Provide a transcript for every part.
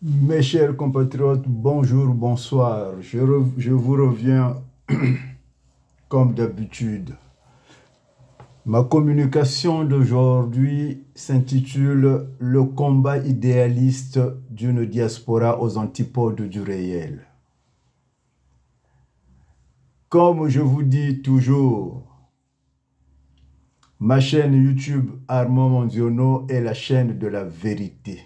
Mes chers compatriotes, bonjour, bonsoir. Je vous reviens comme d'habitude. Ma communication d'aujourd'hui s'intitule « Le combat idéaliste d'une diaspora aux antipodes du réel ». Comme je vous dis toujours, ma chaîne YouTube Armand Monziono est la chaîne de la vérité,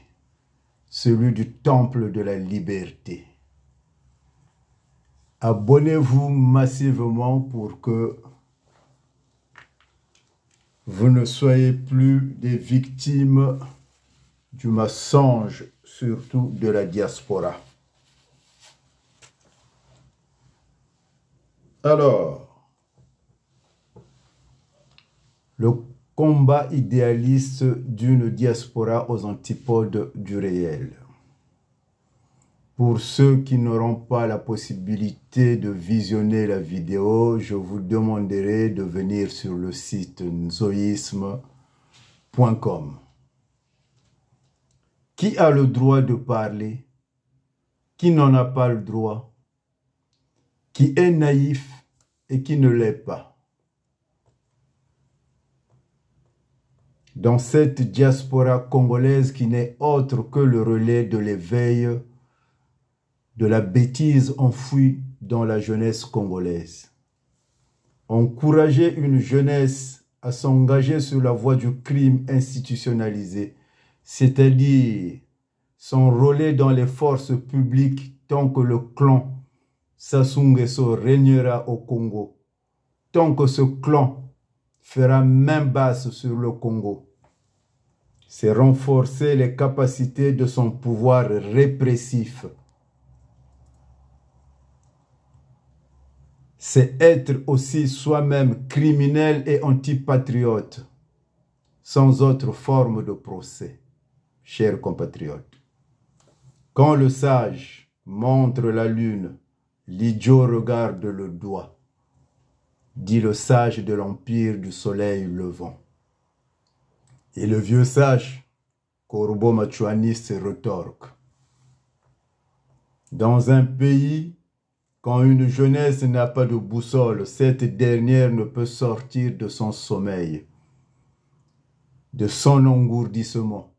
celui du temple de la liberté. Abonnez-vous massivement pour que vous ne soyez plus des victimes du mensonge, surtout de la diaspora. Alors, le combat idéaliste d'une diaspora aux antipodes du réel. Pour ceux qui n'auront pas la possibilité de visionner la vidéo, je vous demanderai de venir sur le site nzoïsme.com. Qui a le droit de parler? Qui n'en a pas le droit? Qui est naïf et qui ne l'est pas? Dans cette diaspora congolaise qui n'est autre que le relais de l'éveil de la bêtise enfouie dans la jeunesse congolaise. Encourager une jeunesse à s'engager sur la voie du crime institutionnalisé, c'est-à-dire s'enrôler dans les forces publiques tant que le clan Sassou Nguesso régnera au Congo, tant que ce clan fera main basse sur le Congo. C'est renforcer les capacités de son pouvoir répressif. C'est être aussi soi-même criminel et antipatriote, sans autre forme de procès, chers compatriotes. Quand le sage montre la lune, l'idiot regarde le doigt, dit le sage de l'empire du soleil levant. Et le vieux sage, Korobo Machuani, se retorque. Dans un pays, quand une jeunesse n'a pas de boussole, cette dernière ne peut sortir de son sommeil, de son engourdissement.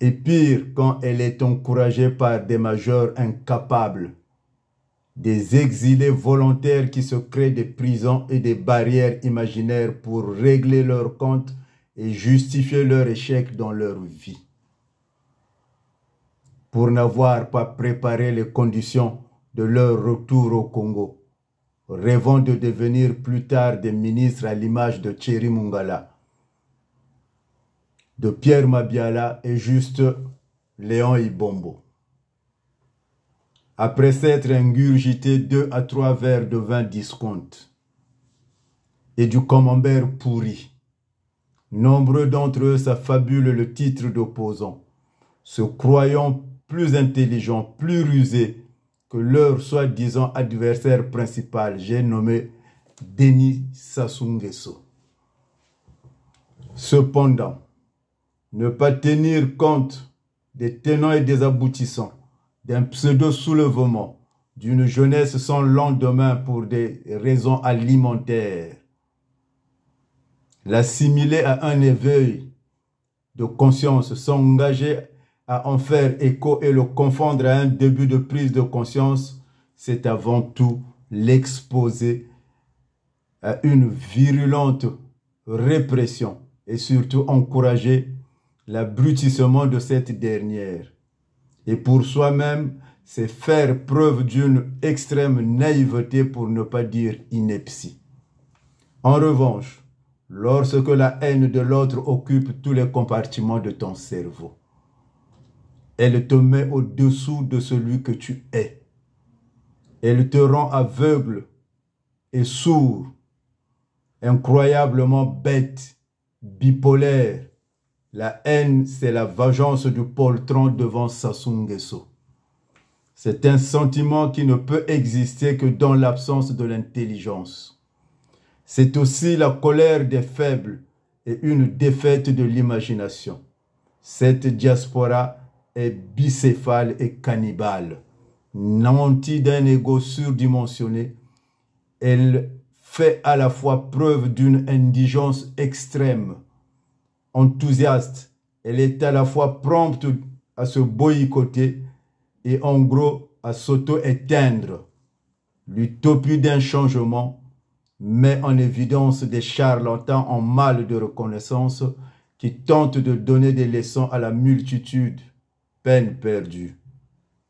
Et pire, quand elle est encouragée par des majeurs incapables, des exilés volontaires qui se créent des prisons et des barrières imaginaires pour régler leurs comptes et justifier leur échec dans leur vie. Pour n'avoir pas préparé les conditions de leur retour au Congo, rêvant de devenir plus tard des ministres à l'image de Thierry Mungala, de Pierre Mabiala et juste Léon Ibombo. Après s'être ingurgité 2 à 3 verres de vin discount et du camembert pourri, nombreux d'entre eux s'affabulent le titre d'opposant, se croyant plus intelligents, plus rusés que leur soi-disant adversaire principal, j'ai nommé Denis Sassou Nguesso. Cependant, ne pas tenir compte des tenants et des aboutissants, d'un pseudo-soulèvement, d'une jeunesse sans lendemain pour des raisons alimentaires, l'assimiler à un éveil de conscience, s'engager à en faire écho et le confondre à un début de prise de conscience, c'est avant tout l'exposer à une virulente répression et surtout encourager l'abrutissement de cette dernière. Et pour soi-même, c'est faire preuve d'une extrême naïveté pour ne pas dire ineptie. En revanche, lorsque la haine de l'autre occupe tous les compartiments de ton cerveau, elle te met au-dessous de celui que tu es. Elle te rend aveugle et sourd, incroyablement bête, bipolaire. La haine, c'est la vengeance du poltron devant Sassou Nguesso. C'est un sentiment qui ne peut exister que dans l'absence de l'intelligence. C'est aussi la colère des faibles et une défaite de l'imagination. Cette diaspora est bicéphale et cannibale. Nantie d'un ego surdimensionné, elle fait à la fois preuve d'une indigence extrême. Enthousiaste, elle est à la fois prompte à se boycotter et en gros à s'auto-éteindre. L'utopie d'un changement met en évidence des charlatans en mal de reconnaissance qui tentent de donner des leçons à la multitude. Peine perdue.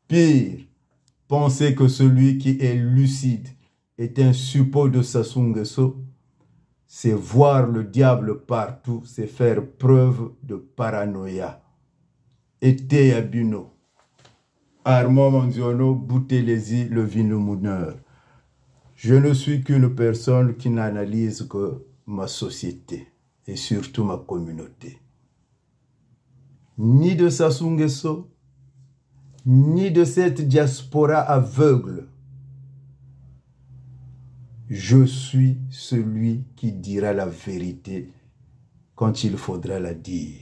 Pire, penser que celui qui est lucide est un suppôt de Sassou Nguesso, c'est voir le diable partout, c'est faire preuve de paranoïa. Été Abuno, Armand Manziono, Boutelesi, le Vinomouneur. Je ne suis qu'une personne qui n'analyse que ma société et surtout ma communauté. Ni de Sassou Nguesso, ni de cette diaspora aveugle. Je suis celui qui dira la vérité quand il faudra la dire.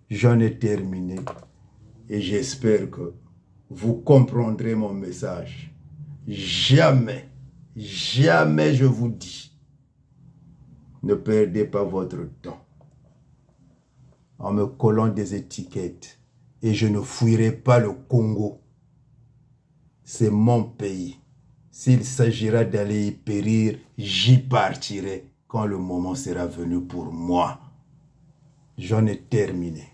J'en ai terminé et j'espère que vous comprendrez mon message. Jamais, jamais je vous dis, ne perdez pas votre temps en me collant des étiquettes et je ne fuirai pas le Congo. C'est mon pays. S'il s'agira d'aller y périr, j'y partirai quand le moment sera venu pour moi. J'en ai terminé.